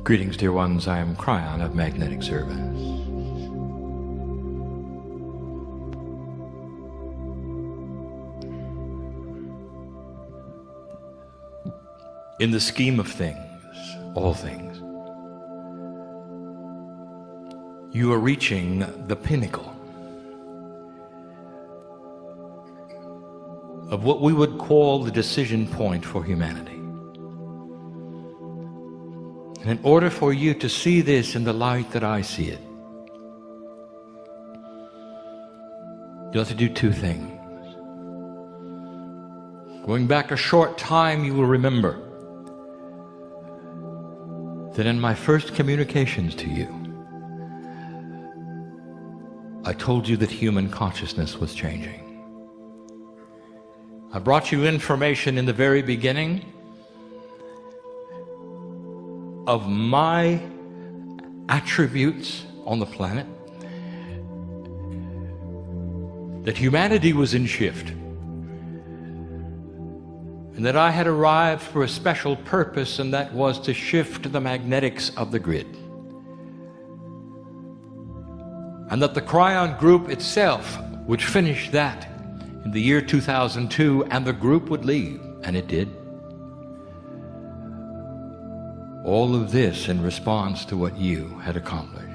Greetings, dear ones. I am Kryon of Magnetic Service. In the scheme of things, all things, you are reaching the pinnacle of what we would call the decision point for humanity. And in order for you to see this in the light that I see it, you have to do two things. Going back a short time, you will remember that in my first communications to you, I told you that human consciousness was changing. I brought you information in the very beginning of my attributes on the planet, that humanity was in shift, and that I had arrived for a special purpose, and that was to shift the magnetics of the grid. And that the Kryon group itself would finish that in the year 2002, and the group would leave, and it did. All of this in response to what you had accomplished.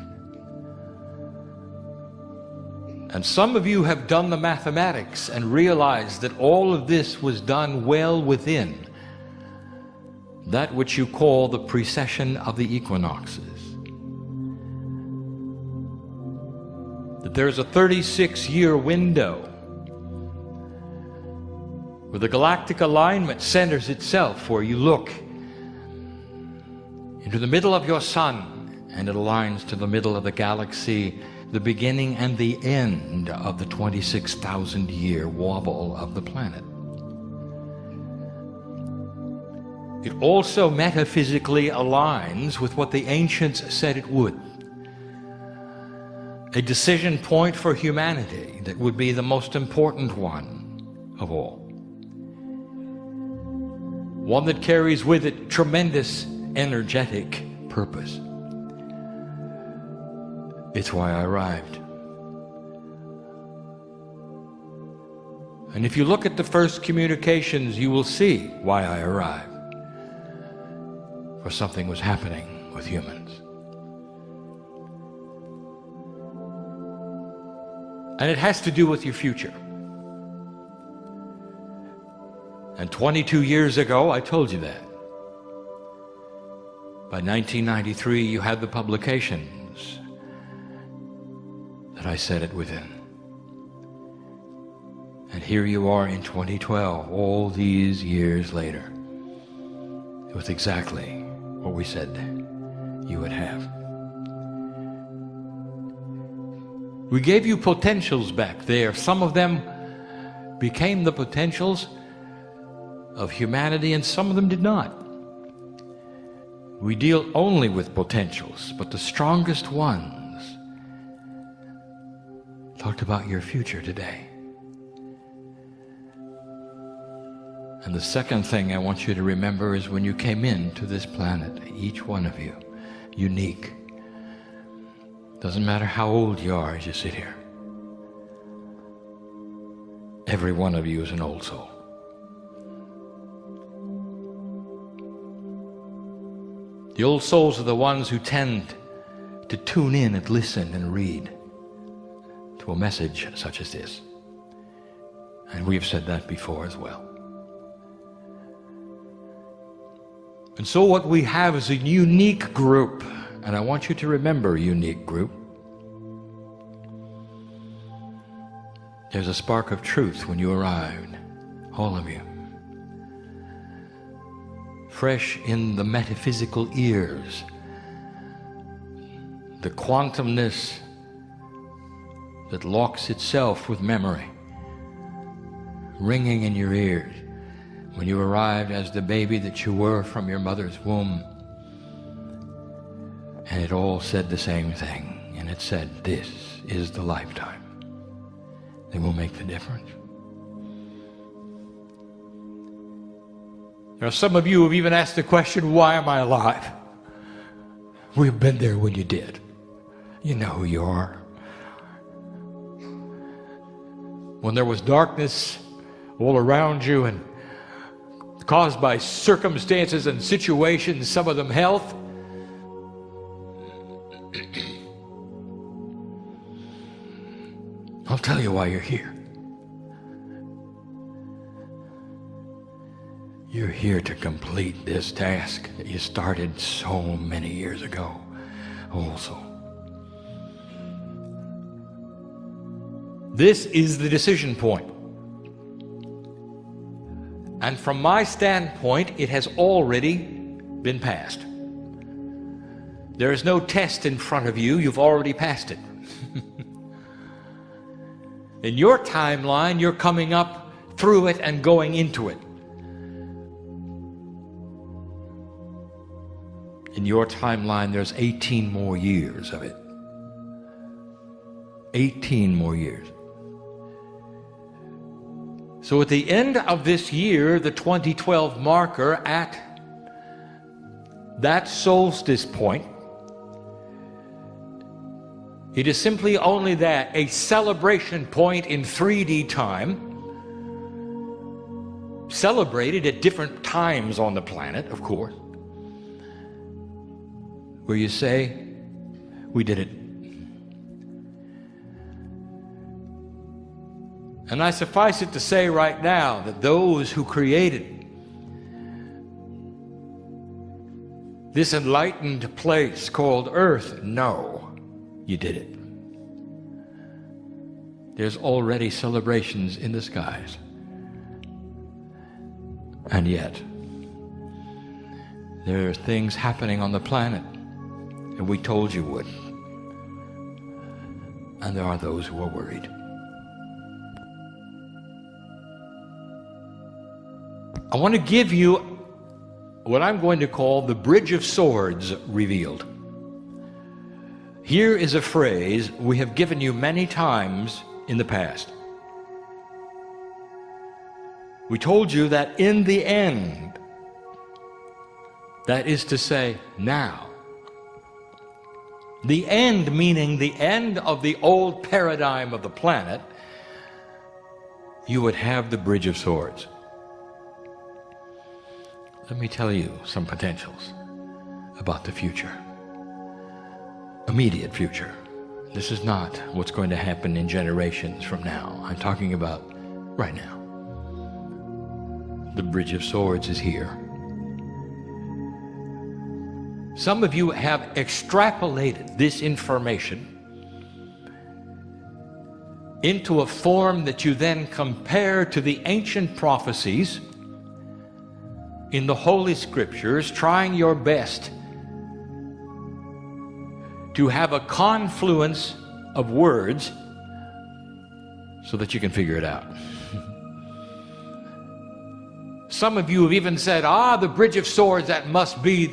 And some of you have done the mathematics and realized that all of this was done well within that which you call the precession of the equinoxes. That there's a 36-year window where the galactic alignment centers itself, where you look into the middle of your sun, and it aligns to the middle of the galaxy, the beginning and the end of the 26,000-year wobble of the planet. It also metaphysically aligns with what the ancients said it would. A decision point for humanity that would be the most important one of all. One that carries with it tremendous energetic purpose. It's why I arrived. And if you look at the first communications, you will see why I arrived. For something was happening with humans. And it has to do with your future. And 22 years ago, I told you that. By 1993, you had the publications that I said it within. And here you are in 2012, all these years later. It was exactly what we said you would have. We gave you potentials back there. Some of them became the potentials of humanity, and some of them did not. We deal only with potentials, but the strongest ones talked about your future today. And the second thing I want you to remember is when you came into this planet, each one of you, unique. Doesn't matter how old you are as you sit here. Every one of you is an old soul. The old souls are the ones who tend to tune in and listen and read to a message such as this. And we've said that before as well. And so what we have is a unique group, and I want you to remember, unique group. There's a spark of truth when you arrived, all of you. Fresh in the metaphysical ears, the quantumness that locks itself with memory, ringing in your ears when you arrived as the baby that you were from your mother's womb. And it all said the same thing, and it said, this is the lifetime that will make the difference. There are some of you who have even asked the question, why am I alive? We've been there when you did. You know who you are. When there was darkness all around you and caused by circumstances and situations, some of them health, I'll tell you why you're here. You're here to complete this task that you started so many years ago also. This is the decision point. And from my standpoint, it has already been passed. There is no test in front of you. You've already passed it. In your timeline, you're coming up through it and going into it. In your timeline, there's 18 more years of it. 18 more years. So at the end of this year, the 2012 marker, at that solstice point, it is simply only that, a celebration point in 3D time, celebrated at different times on the planet, of course, where you say, we did it. And I suffice it to say right now that those who created this enlightened place called Earth know you did it. There's already celebrations in the skies. And yet, there are things happening on the planet, and we told you would. And there are those who are worried. I want to give you what I'm going to call the Bridge of Swords revealed. Here is a phrase we have given you many times in the past. We told you that in the end, that is to say, now, the end meaning the end of the old paradigm of the planet, you would have the Bridge of Swords. Let me tell you some potentials about the future. Immediate future. This is not what's going to happen in generations from now. I'm talking about right now. The Bridge of Swords is here. Some of you have extrapolated this information into a form that you then compare to the ancient prophecies in the Holy Scriptures, trying your best to have a confluence of words so that you can figure it out. Some of you have even said, the Bridge of Swords, that must be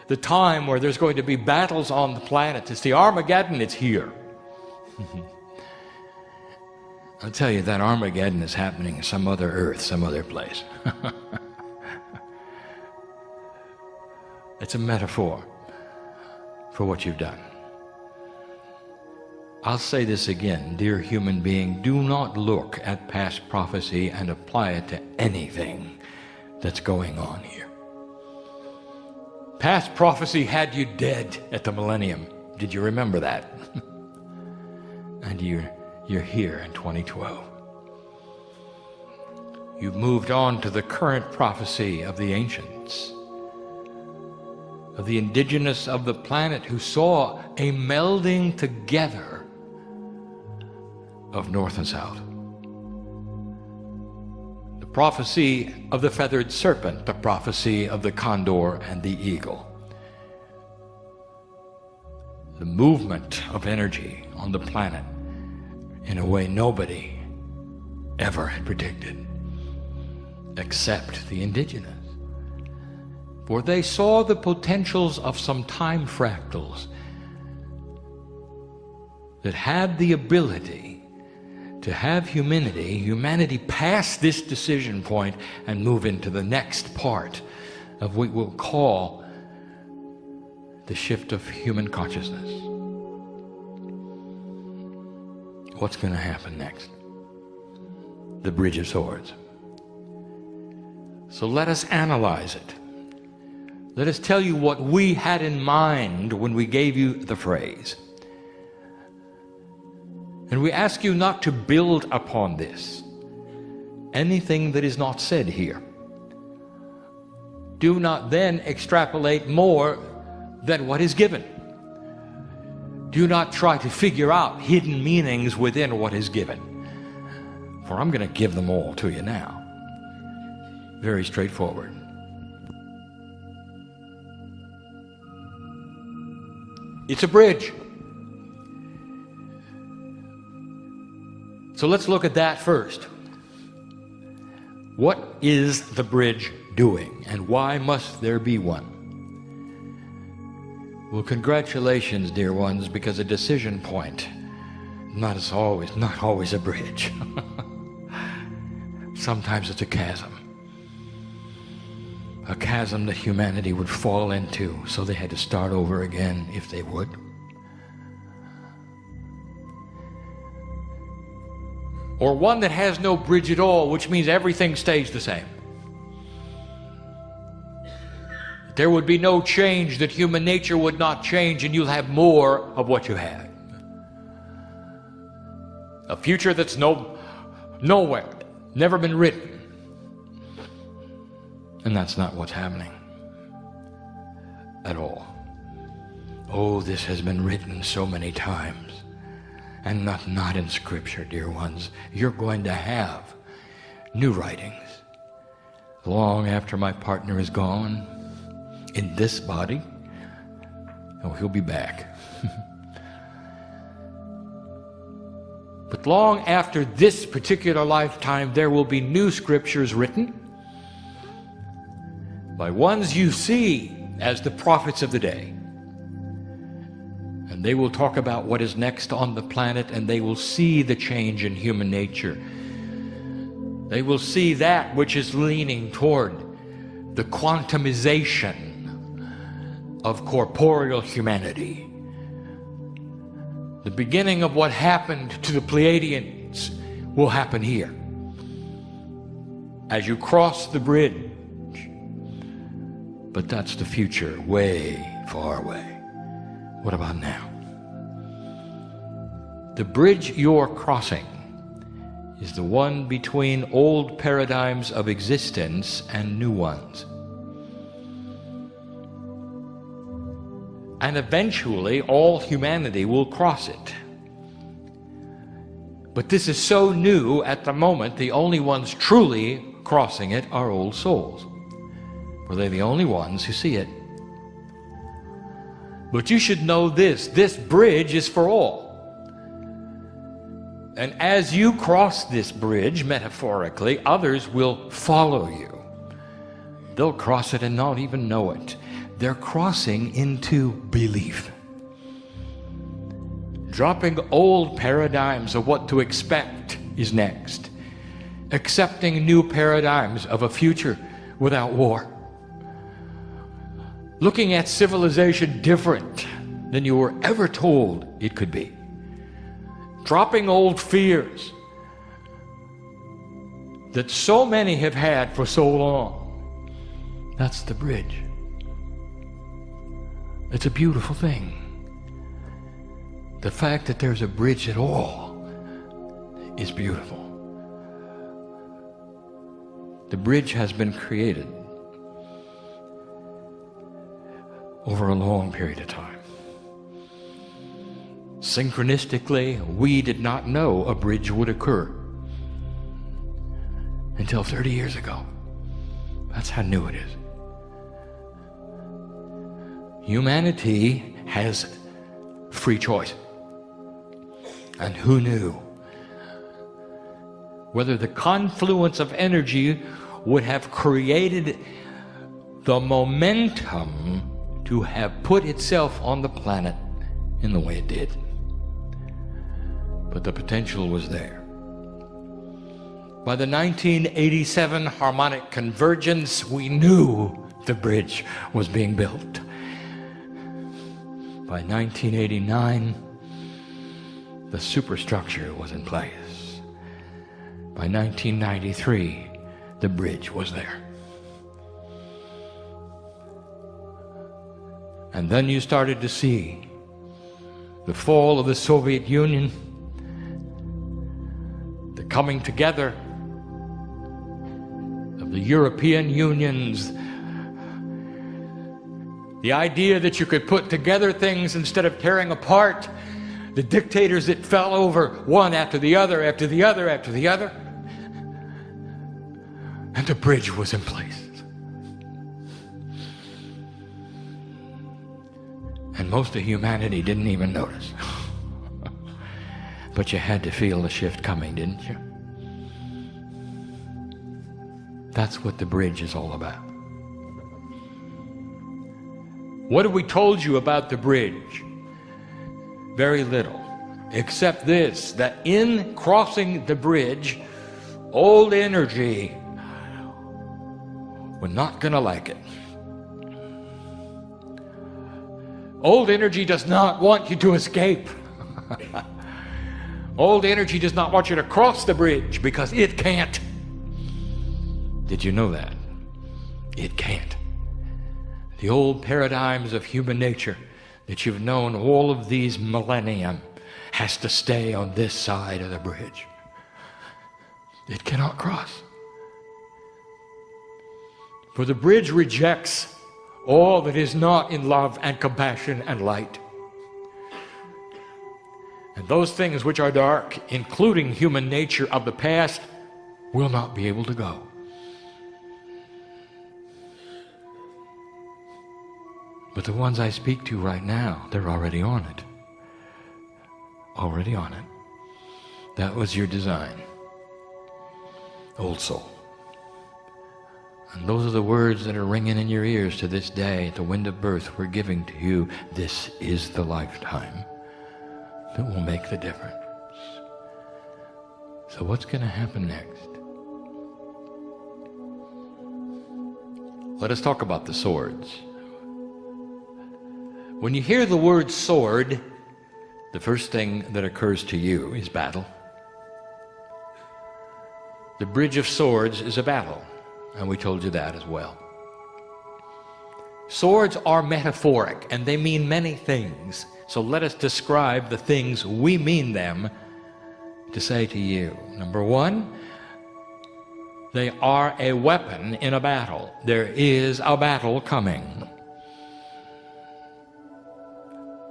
the time where there's going to be battles on the planet. It's the Armageddon, it's here. I'll tell you, that Armageddon is happening in some other Earth, some other place. It's a metaphor for what you've done. I'll say this again, dear human being, do not look at past prophecy and apply it to anything that's going on here. Past prophecy had you dead at the millennium. Did you remember that? And you're here in 2012. You've moved on to the current prophecy of the ancients, of the indigenous of the planet who saw a melding together of North and South. The prophecy of the feathered serpent, the prophecy of the condor and the eagle. The movement of energy on the planet in a way nobody ever had predicted, except the indigenous. For they saw the potentials of some time fractals that had the ability to have humanity pass this decision point and move into the next part of what we'll call the shift of human consciousness. What's going to happen next? The Bridge of Swords. So let us analyze it. Let us tell you what we had in mind when we gave you the phrase. And we ask you not to build upon this anything that is not said here. Do not then extrapolate more than what is given. Do not try to figure out hidden meanings within what is given. For I'm going to give them all to you now. Very straightforward. It's a bridge. So let's look at that first. What is the bridge doing, and why must there be one? Well, congratulations, dear ones, because a decision point not always a bridge. Sometimes it's a chasm that humanity would fall into, so they had to start over again if they would. Or one that has no bridge at all, which means everything stays the same. There would be no change, that human nature would not change, and you'll have more of what you had. A future that's nowhere, never been written. And that's not what's happening at all. Oh, this has been written so many times, and not in Scripture, dear ones. You're going to have new writings long after my partner is gone in this body. Oh, he'll be back. But long after this particular lifetime, there will be new scriptures written by ones you see as the prophets of the day. And they will talk about what is next on the planet, and they will see the change in human nature. They will see that which is leaning toward the quantumization of corporeal humanity. The beginning of what happened to the Pleiadians will happen here. As you cross the bridge. But that's the future, way far away. What about now? The bridge you're crossing is the one between old paradigms of existence and new ones. And eventually all humanity will cross it. But this is so new at the moment, the only ones truly crossing it are old souls. For they're the only ones who see it. But you should know this bridge is for all. And as you cross this bridge, metaphorically, others will follow you. They'll cross it and not even know it. They're crossing into belief. Dropping old paradigms of what to expect is next. Accepting new paradigms of a future without war. Looking at civilization different than you were ever told it could be. Dropping old fears that so many have had for so long. That's the bridge. It's a beautiful thing. The fact that there's a bridge at all is beautiful. The bridge has been created over a long period of time. Synchronistically, we did not know a bridge would occur until 30 years ago. That's how new it is. Humanity has free choice. And who knew whether the confluence of energy would have created the momentum to have put itself on the planet in the way it did. But the potential was there. By the 1987 harmonic convergence, we knew the bridge was being built. By 1989, the superstructure was in place. By 1993, the bridge was there. And then you started to see the fall of the Soviet Union, the coming together of the European unions, the idea that you could put together things instead of tearing apart, the dictators that fell over one after the other, after the other, after the other, and the bridge was in place. And most of humanity didn't even notice. But you had to feel the shift coming, didn't you? That's what the bridge is all about. What have we told you about the bridge? Very little, except this, that in crossing the bridge, old energy, we're not going to like it. Old energy does not want you to escape. Old energy does not want you to cross the bridge because it can't. Did you know that? It can't. The old paradigms of human nature that you've known all of these millennia has to stay on this side of the bridge. It cannot cross. For the bridge rejects all that is not in love and compassion and light. And those things which are dark, including human nature of the past, will not be able to go. But the ones I speak to right now, they're already on it. Already on it. That was your design. Old soul. And those are the words that are ringing in your ears to this day at the wind of birth we're giving to you. This is the lifetime that will make the difference. So what's going to happen next? Let us talk about the swords. When you hear the word sword, the first thing that occurs to you is battle. The bridge of swords is a battle. And we told you that as well. Swords are metaphoric, and they mean many things. So let us describe the things we mean them to say to you. Number one, they are a weapon in a battle. There is a battle coming.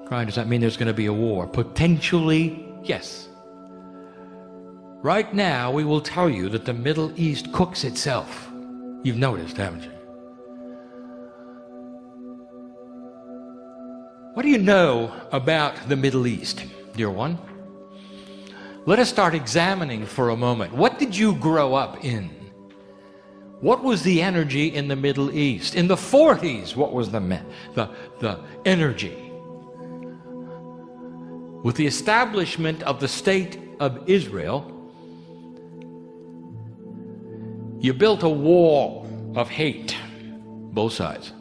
Kryon, does that mean there's going to be a war? Potentially, yes. Right now, we will tell you that the Middle East cooks itself. You've noticed, haven't you? What do you know about the Middle East, dear one? Let us start examining for a moment. What did you grow up in? What was the energy in the Middle East? In the 40s, what was the energy? With the establishment of the State of Israel, you built a wall of hate, both sides.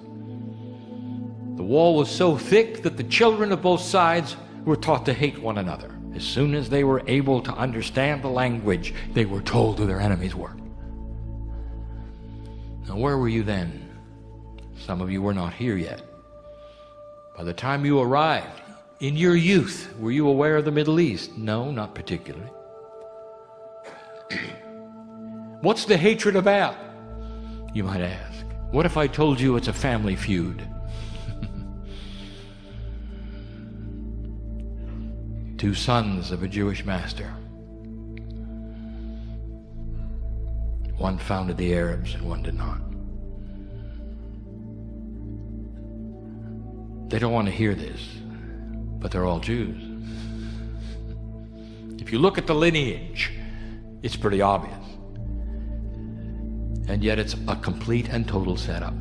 The wall was so thick that the children of both sides were taught to hate one another. As soon as they were able to understand the language, they were told who their enemies were. Now, where were you then? Some of you were not here yet. By the time you arrived, in your youth, were you aware of the Middle East? No, not particularly. What's the hatred about? You might ask. What if I told you it's a family feud? Two sons of a Jewish master. One founded the Arabs and one did not. They don't want to hear this, but they're all Jews. If you look at the lineage, it's pretty obvious. And yet it's a complete and total setup.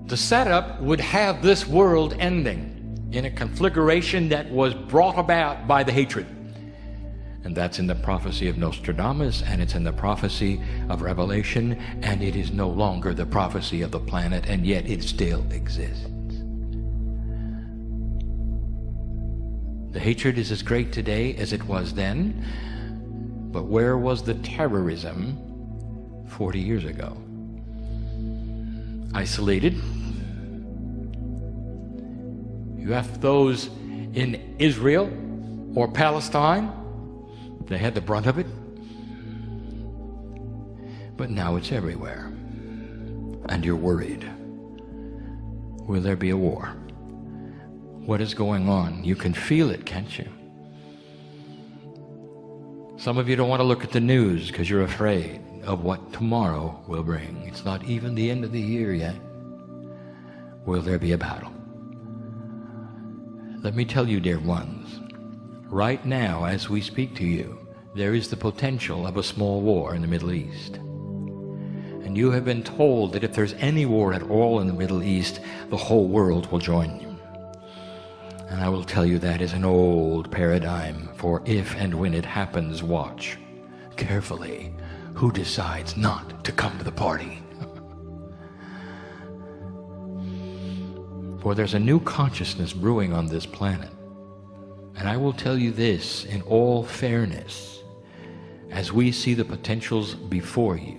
The setup would have this world ending in a conflagration that was brought about by the hatred. And that's in the prophecy of Nostradamus, and it's in the prophecy of Revelation, and it is no longer the prophecy of the planet, and yet it still exists. The hatred is as great today as it was then, but where was the terrorism 40 years ago? Isolated. You have those in Israel or Palestine, they had the brunt of it. But now it's everywhere. And you're worried. Will there be a war? What is going on? You can feel it, can't you? Some of you don't want to look at the news because you're afraid of what tomorrow will bring. It's not even the end of the year yet. Will there be a battle? Let me tell you, dear ones, right now as we speak to you, there is the potential of a small war in the Middle East. And you have been told that if there's any war at all in the Middle East, the whole world will join you. And I will tell you that is an old paradigm, for if and when it happens, watch carefully who decides not to come to the party. For there's a new consciousness brewing on this planet. And I will tell you this in all fairness, as we see the potentials before you,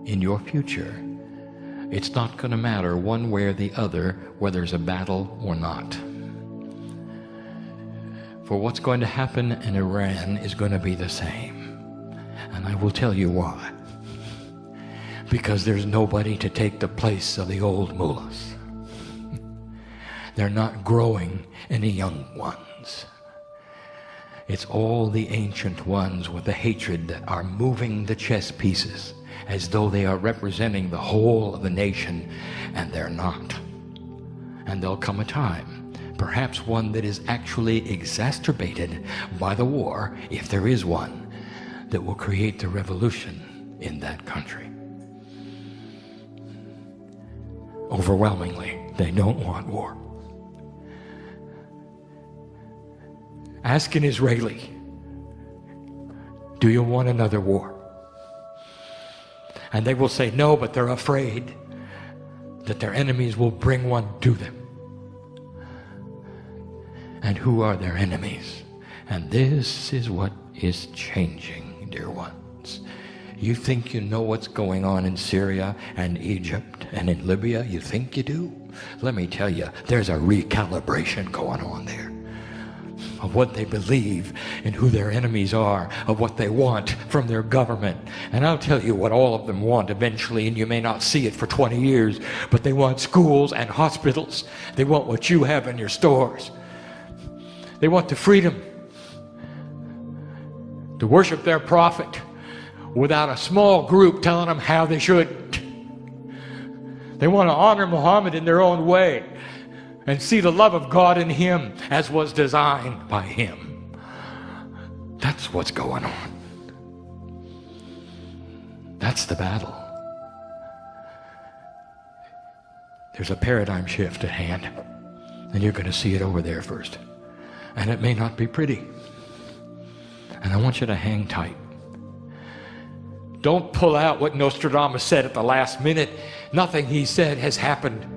in your future, it's not going to matter one way or the other whether there's a battle or not. For what's going to happen in Iran is going to be the same. And I will tell you why. Because there's nobody to take the place of the old mullahs. They're not growing any young ones. It's all the ancient ones with the hatred that are moving the chess pieces as though they are representing the whole of the nation, and they're not. And there'll come a time, perhaps one that is actually exacerbated by the war, if there is one, that will create the revolution in that country. Overwhelmingly, they don't want war. Ask an Israeli, do you want another war? And they will say no, but they're afraid that their enemies will bring one to them. And who are their enemies? And this is what is changing, dear ones. You think you know what's going on in Syria and Egypt and in Libya? You think you do? Let me tell you, there's a recalibration going on there of what they believe and who their enemies are, of what they want from their government. And I'll tell you what all of them want eventually, and you may not see it for 20 years, but they want schools and hospitals. They want what you have in your stores. They want the freedom to worship their prophet without a small group telling them how they should. They want to honor Muhammad in their own way and see the love of God in him as was designed by him. That's what's going on. That's the battle. There's a paradigm shift at hand, and you're going to see it over there first. And it may not be pretty. And I want you to hang tight. Don't pull out what Nostradamus said at the last minute. Nothing he said has happened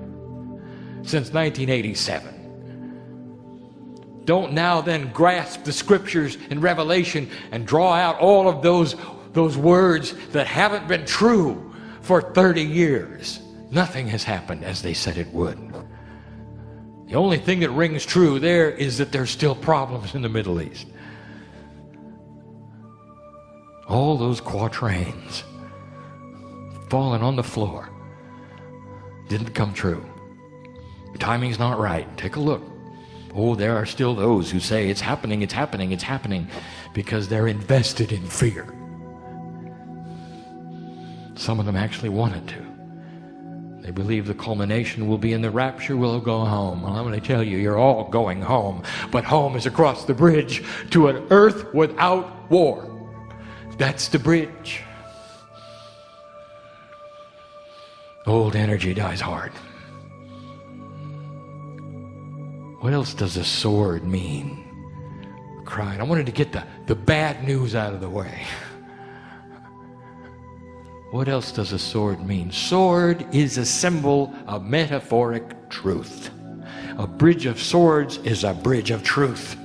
since 1987. Don't now then grasp the scriptures in Revelation and draw out all of those words that haven't been true for 30 years. Nothing has happened as they said it would. The only thing that rings true there is that there's still problems in the Middle East. All those quatrains falling on the floor didn't come true. The timing's not right. Take a look. Oh, there are still those who say it's happening, it's happening, it's happening, because they're invested in fear. Some of them actually want it to. They believe the culmination will be in the rapture, we'll go home. Well, I'm going to tell you, you're all going home. But home is across the bridge to an earth without war. That's the bridge. Old energy dies hard. What else does a sword mean? Kryon. I wanted to get the bad news out of the way. What else does a sword mean? Sword is a symbol of metaphoric truth. A bridge of swords is a bridge of truth.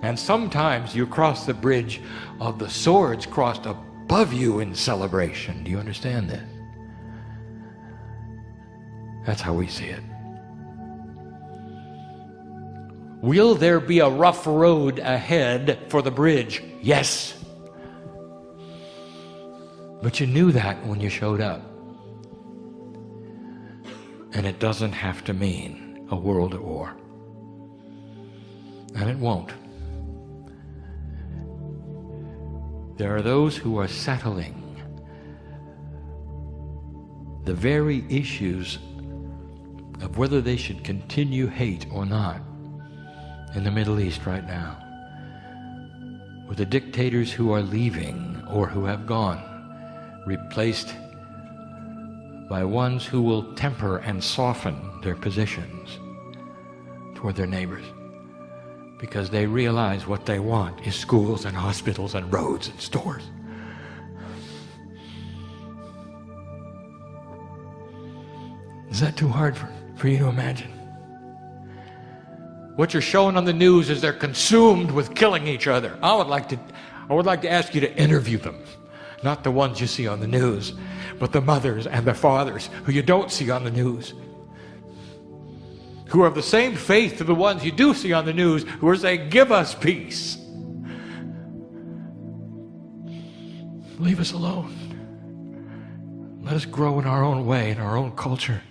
And sometimes you cross the bridge of the swords crossed above you in celebration. Do you understand this? That's how we see it. Will there be a rough road ahead for the bridge? Yes. But you knew that when you showed up. And it doesn't have to mean a world at war. And it won't. There are those who are settling the very issues of whether they should continue hate or not in the Middle East right now, with the dictators who are leaving or who have gone, replaced by ones who will temper and soften their positions toward their neighbors, because they realize what they want is schools and hospitals and roads and stores. Is that too hard for you to imagine? What you're showing on the news is they're consumed with killing each other. I would like to ask you to interview them. Not the ones you see on the news, but the mothers and the fathers who you don't see on the news, who are of the same faith to the ones you do see on the news, who are saying, give us peace. Leave us alone. Let us grow in our own way, in our own culture.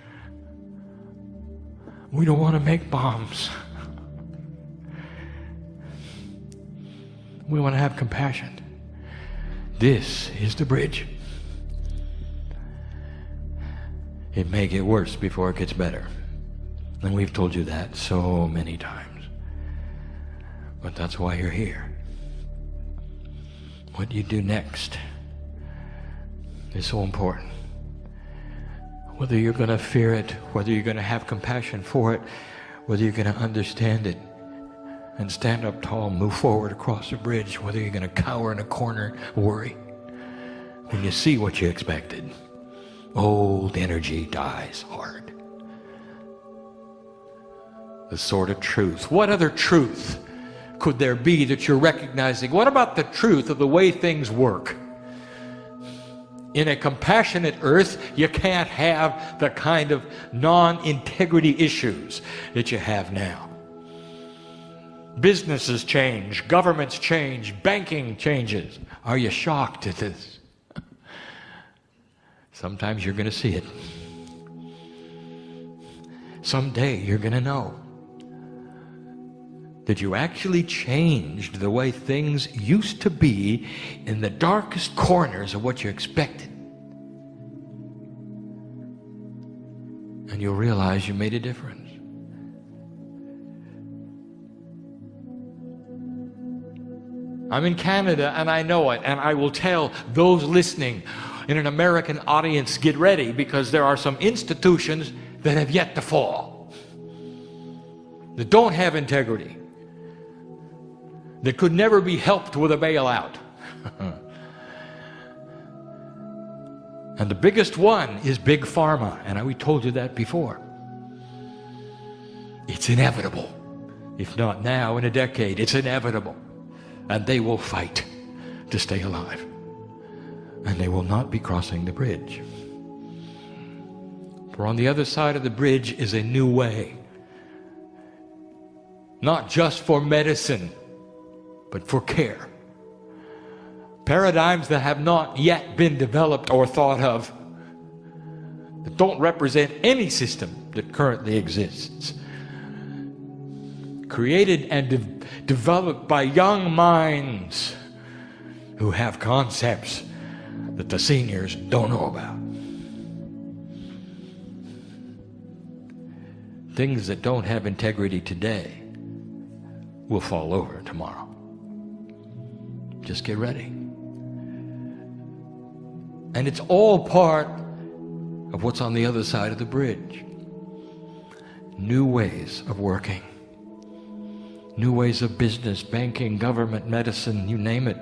We don't want to make bombs. We want to have compassion. This is the bridge. It may get worse before it gets better. And we've told you that so many times. But that's why you're here. What you do next is so important. Whether you're going to fear it, whether you're going to have compassion for it, whether you're going to understand it and stand up tall, move forward across the bridge, whether you're going to cower in a corner, worry. When you see what you expected, old energy dies hard. The sword of truth. What other truth could there be that you're recognizing? What about the truth of the way things work? In a compassionate earth, you can't have the kind of non-integrity issues that you have now. Businesses change, governments change, banking changes. Are you shocked at this? Sometimes you're going to see it. Someday you're going to know that you actually changed the way things used to be in the darkest corners of what you expected. And you'll realize you made a difference. I'm in Canada and I know it, and I will tell those listening in an American audience, get ready, because there are some institutions that have yet to fall, that don't have integrity, that could never be helped with a bailout. And the biggest one is Big Pharma, and we told you that before. It's inevitable. If not now, in a decade, it's inevitable. And they will fight to stay alive. And they will not be crossing the bridge. For on the other side of the bridge is a new way. Not just for medicine, but for care. Paradigms that have not yet been developed or thought of, that don't represent any system that currently exists. Created and developed by young minds who have concepts that the seniors don't know about. Things that don't have integrity today will fall over tomorrow. Just get ready. And it's all part of what's on the other side of the bridge. New ways of working. New ways of business, banking, government, medicine, you name it.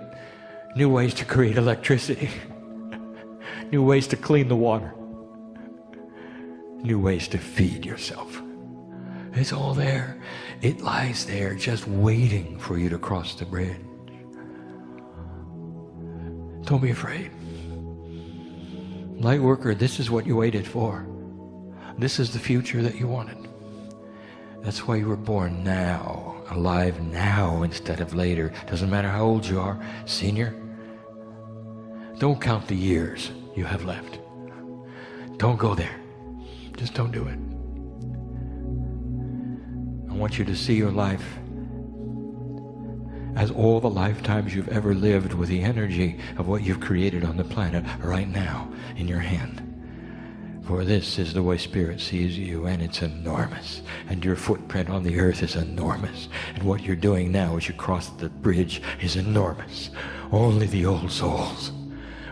New ways to create electricity. New ways to clean the water. New ways to feed yourself. It's all there. It lies there just waiting for you to cross the bridge. Don't be afraid. Light worker, this is what you waited for. This is the future that you wanted. That's why you were born now, alive now instead of later. Doesn't matter how old you are, senior. Don't count the years you have left. Don't go there. Just don't do it. I want you to see your life as all the lifetimes you've ever lived with the energy of what you've created on the planet right now in your hand. For this is the way Spirit sees you, and it's enormous. And your footprint on the earth is enormous. And what you're doing now as you cross the bridge is enormous. Only the old souls,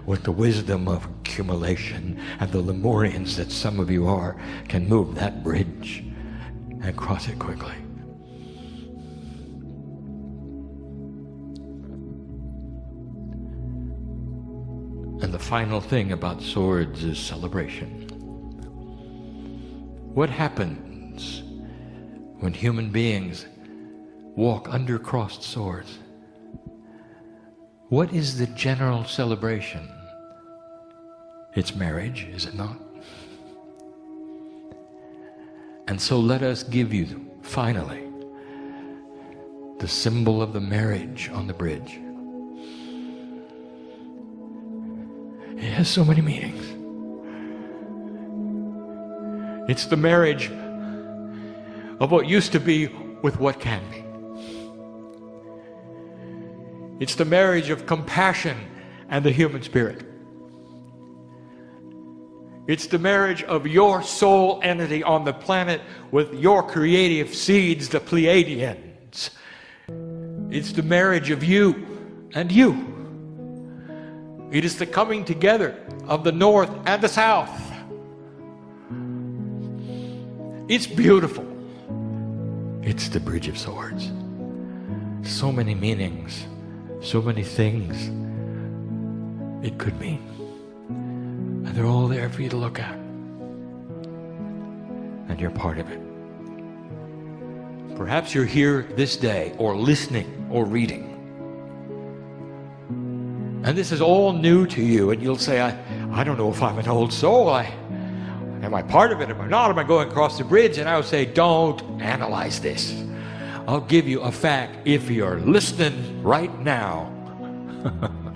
with the wisdom of accumulation and the Lemurians that some of you are, can move that bridge and cross it quickly. And the final thing about swords is celebration. What happens when human beings walk under crossed swords? What is the general celebration? It's marriage, is it not? And so let us give you, finally, the symbol of the marriage on the bridge. It has so many meanings. It's the marriage of what used to be with what can be. It's the marriage of compassion and the human spirit. It's the marriage of your soul entity on the planet with your creative seeds, the Pleiadians. It's the marriage of you and you. It is the coming together of the North and the South. It's beautiful. It's the Bridge of Swords. So many meanings, so many things it could mean. And they're all there for you to look at. And you're part of it. Perhaps you're here this day, or listening, or reading. And this is all new to you, and you'll say, I don't know if I'm an old soul. Am I part of it? Am I not? Am I going across the bridge? And I would say, don't analyze this. I'll give you a fact. If you're listening right now,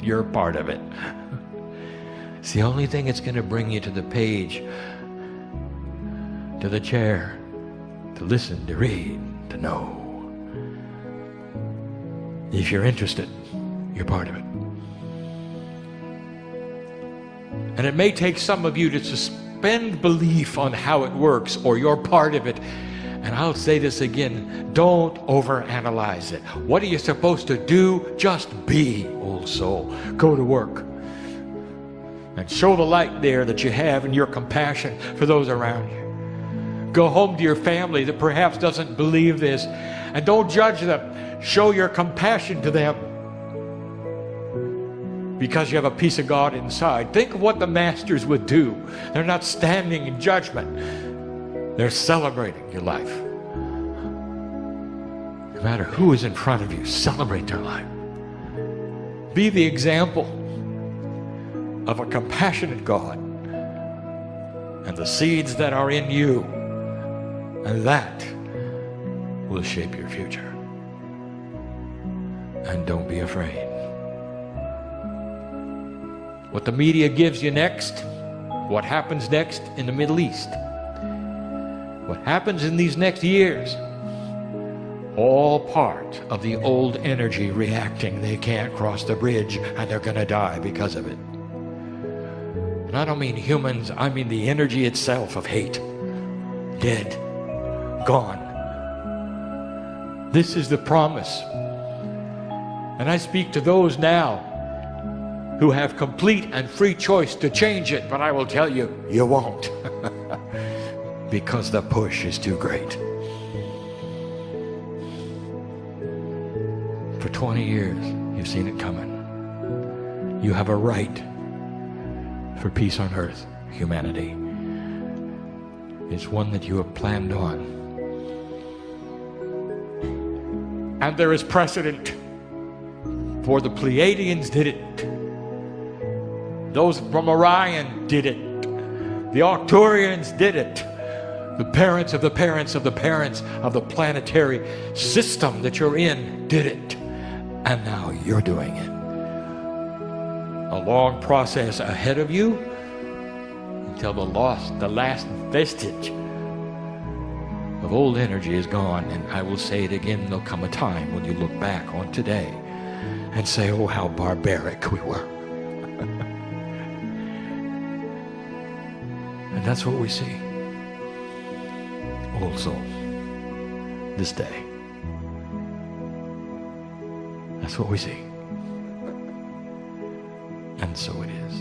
you're part of it. It's the only thing that's going to bring you to the page, to the chair, to listen, to read, to know. If you're interested, you're part of it. And it may take some of you to suspend belief on how it works, or you're part of it. And I'll say this again, don't overanalyze it. What are you supposed to do? Just be, old soul. Go to work. And show the light there that you have and your compassion for those around you. Go home to your family that perhaps doesn't believe this, and don't judge them. Show your compassion to them because you have a piece of God inside. Think of what the masters would do. They're not standing in judgment. They're celebrating your life. No matter who is in front of you, celebrate their life. Be the example of a compassionate God and the seeds that are in you, and that will shape your future. And don't be afraid. What the media gives you next, what happens next in the Middle East, what happens in these next years, all part of the old energy reacting. They can't cross the bridge and they're going to die because of it. And I don't mean humans, I mean the energy itself of hate. Dead. Gone. This is the promise. And I speak to those now who have complete and free choice to change it, but I will tell you, you won't. Because the push is too great. For 20 years, you've seen it coming. You have a right for peace on earth, humanity. It's one that you have planned on. And there is precedent. For the Pleiadians did it. Those from Orion did it. The Arcturians did it. The parents of the parents of the parents of the planetary system that you're in did it. And now you're doing it. A long process ahead of you until the last vestige of old energy is gone. And I will say it again, there'll come a time when you look back on today and say, oh, how barbaric we were. And that's what we see. Old souls. This day. That's what we see. And so it is.